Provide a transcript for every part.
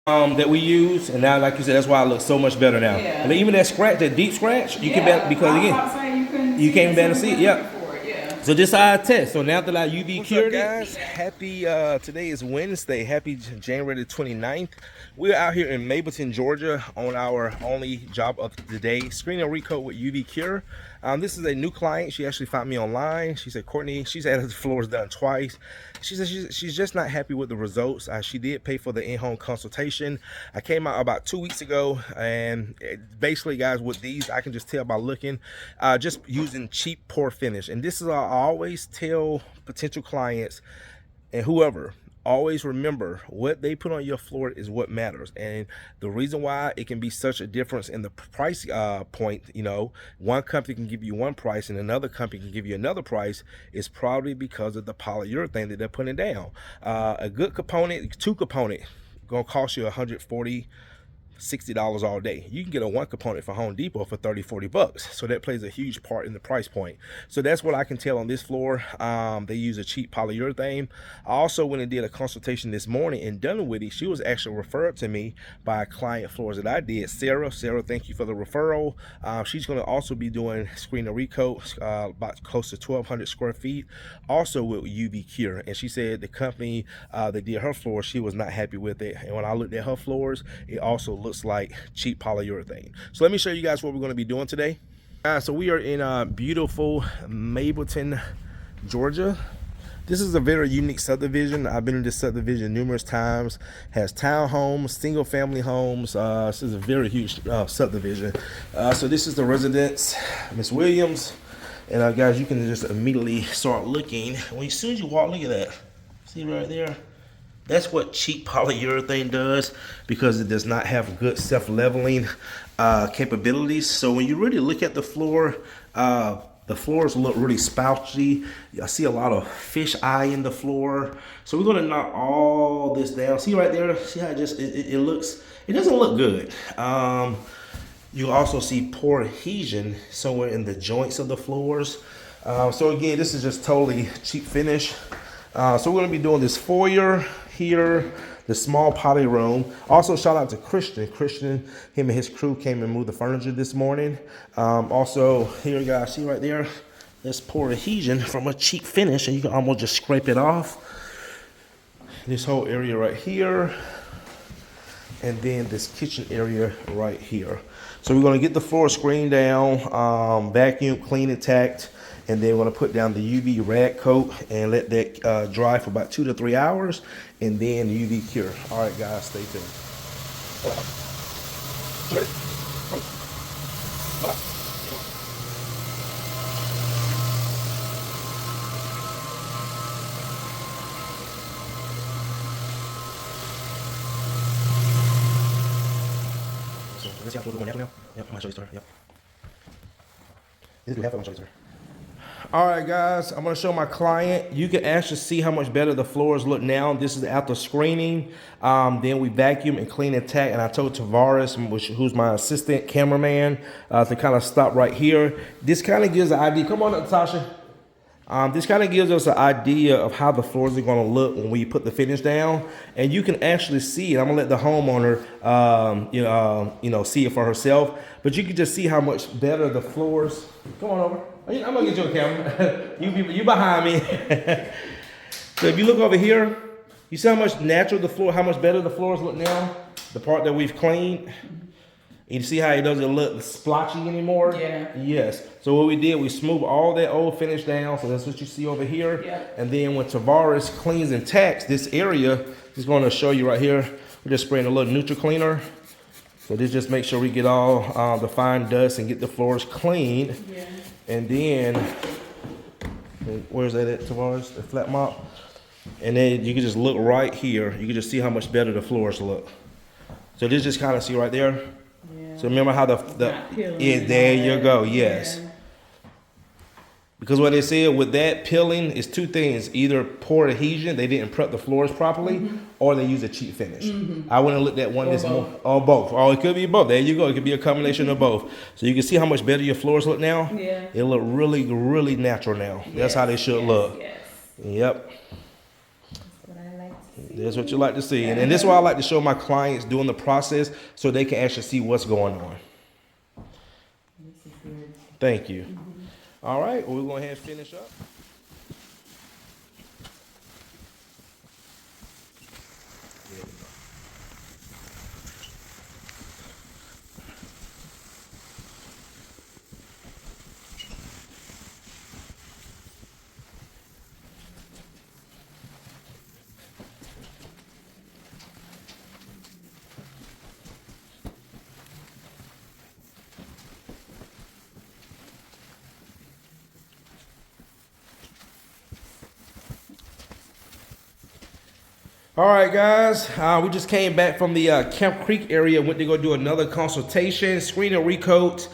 that we use, and now, like you said, that's why it looks so much better now. Yeah. And even that scratch, that deep scratch, you can better, because again, you can't better see it. Yeah. So this is our test. So now that I UV cured it, guys, happy today is Wednesday. Happy January the 29th. We're out here in Mableton, Georgia on our only job of the day, screen and recoat with UV cure. This is a new client. She actually found me online. She said, Courtney, she's had her floors done twice. She said she's just not happy with the results. She did pay for the in-home consultation. I came out about 2 weeks ago, and basically, guys, with these, I can just tell by looking, just using cheap pour finish. And this is, I always tell potential clients and whoever, always remember what they put on your floor is what matters. And the reason why it can be such a difference in the price point, you know, one company can give you one price and another company can give you another price, is probably because of the polyurethane that they're putting down. A good component, two component, gonna cost you $140, $60 all day. You can get a one component for Home Depot for 30, 40 bucks. So that plays a huge part in the price point. So that's what I can tell on this floor. They use a cheap polyurethane. I also went and did a consultation this morning in Dunwoody. She was actually referred to me by a client floors that I did, Sarah. Sarah, thank you for the referral. She's going to also be doing screen and recoat, about close to 1,200 square feet, also with UV cure. And she said the company that did her floor, she was not happy with it. And when I looked at her floors, it also looks like cheap polyurethane. So let me show you guys what we're going to be doing today. So we are in beautiful Mableton, Georgia. This is a very unique subdivision. I've been in this subdivision numerous times. Has townhomes, single family homes. This is a very huge subdivision. So this is the residence, Miss Williams. And guys, you can just immediately start looking. As soon as you walk, look at that. See right there? That's what cheap polyurethane does, because it does not have good self-leveling capabilities. So when you really look at the floors look really spouty. I see a lot of fish eye in the floor. So we're gonna knock all this down. See right there, see how it looks, it doesn't look good. You also see poor adhesion somewhere in the joints of the floors. So again, this is just totally cheap finish. So we're gonna be doing this foyer here, the small potty room. Also shout out to Christian. Christian, him and his crew came and moved the furniture this morning. Also here, you guys see right there, there's poor adhesion from a cheap finish, and you can almost just scrape it off. This whole area right here, and then this kitchen area right here. So we're gonna get the floor screened down, vacuum, clean it, tacked, and then we're gonna put down the UV rag coat and let that dry for about 2 to 3 hours, and then UV cure. All right, guys, stay tuned. So let's see how close we're going now. Yep, I'm gonna show you story. Yep. This is half. I'm gonna show you story. All right, guys, I'm gonna show my client. You can actually see how much better the floors look now. This is after screening. Then we vacuum and clean and tack. And I told Tavares, who's my assistant cameraman, to kind of stop right here. This kind of gives an idea. Come on up, Natasha. This kind of gives us an idea of how the floors are going to look when we put the finish down, and you can actually see it. I'm gonna let the homeowner, see it for herself, but you can just see how much better the floors. Come on over. I'm gonna get you a camera. you behind me. So if you look over here, you see how much natural how much better the floors look now. The part that we've cleaned. You see how it doesn't look splotchy anymore? Yeah. Yes. So what we did, we smoothed all that old finish down. So that's what you see over here. Yeah. And then when Tavares cleans and tacks this area, he's going to show you right here. We're just spraying a little neutral cleaner. So this just makes sure we get all the fine dust and get the floors clean. Yeah. And then, where's that at, Tavares? The flat mop. And then you can just look right here. You can just see how much better the floors look. So this just kind of see right there. Yeah. So remember how there you go, yes. Yeah. Because what they said with that peeling is two things: either poor adhesion, they didn't prep the floors properly, or they use a cheap finish. I went and looked at one this morning. Or both. Oh, it could be both. There you go. It could be a combination of both. So you can see how much better your floors look now. Yeah. It look really, really natural now. Yes. That's how they should look. Yes. Yep. That's what I like to see. That's what you like to see. And this is why I like to show my clients doing the process so they can actually see what's going on. Thank you. All right, well, we're going to go ahead and finish up. All right, guys, we just came back from the Camp Creek area, went to go do another consultation, screen and recoat.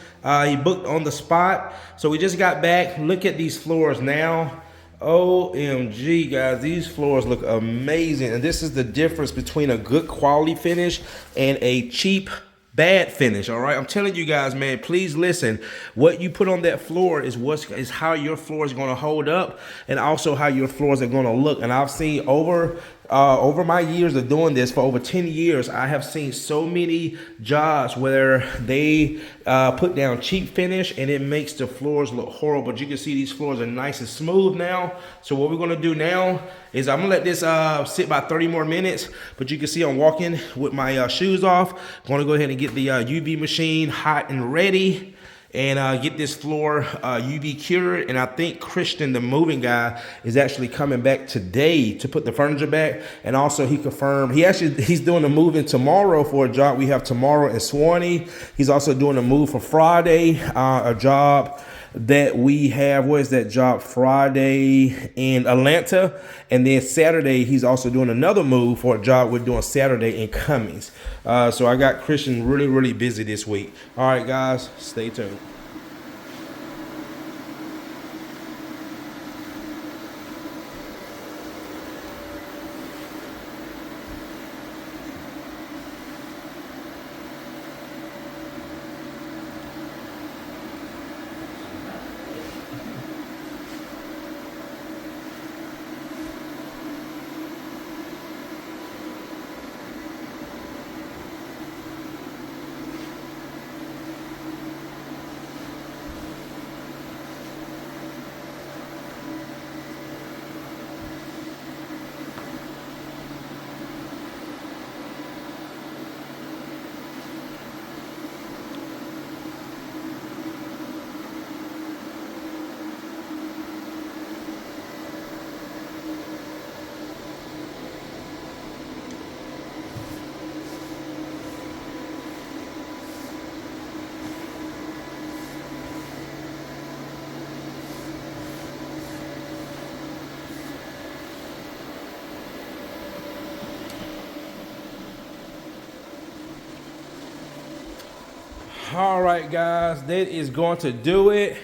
He booked on the spot. So we just got back. Look at these floors now. OMG, guys, these floors look amazing. And this is the difference between a good quality finish and a cheap bad finish. All right, I'm telling you guys, man, please listen. What you put on that floor is how your floor is going to hold up, and also how your floors are going to look. And I've seen over my years of doing this, for over 10 years, I have seen so many jobs where they put down cheap finish and it makes the floors look horrible. But you can see these floors are nice and smooth now. So what we're going to do now is I'm going to let this sit about 30 more minutes. But you can see I'm walking with my shoes off. I'm going to go ahead and get the UV machine hot and ready, and get this floor UV cured. And I think Christian, the moving guy, is actually coming back today to put the furniture back. And also he confirmed, he's doing the moving tomorrow for a job we have tomorrow in Swanee. He's also doing a move for Friday, a job that we have, what is that job? Friday in Atlanta. And then Saturday, he's also doing another move for a job we're doing Saturday in Cummings. So I got Christian really, really busy this week. All right, guys, stay tuned. All right, guys, that is going to do it.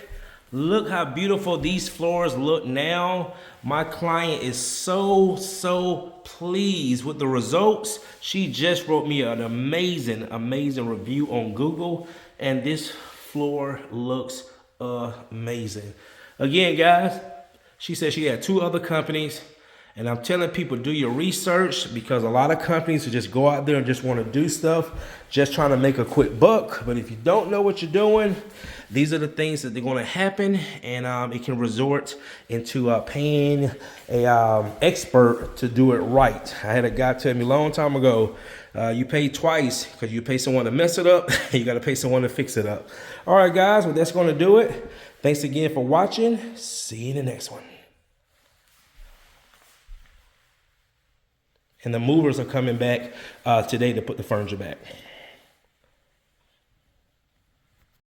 Look how beautiful these floors look now. My client is so pleased with the results. She just wrote me an amazing review on Google, and this floor looks amazing. Again, guys, she said she had 2 other companies. And I'm telling people, do your research, because a lot of companies will just go out there and just want to do stuff, just trying to make a quick buck. But if you don't know what you're doing, these are the things that they're going to happen, and it can resort into paying a expert to do it right. I had a guy tell me a long time ago, you pay twice, because you pay someone to mess it up, you got to pay someone to fix it up. All right, guys, well, that's going to do it. Thanks again for watching. See you in the next one. And the movers are coming back today to put the furniture back.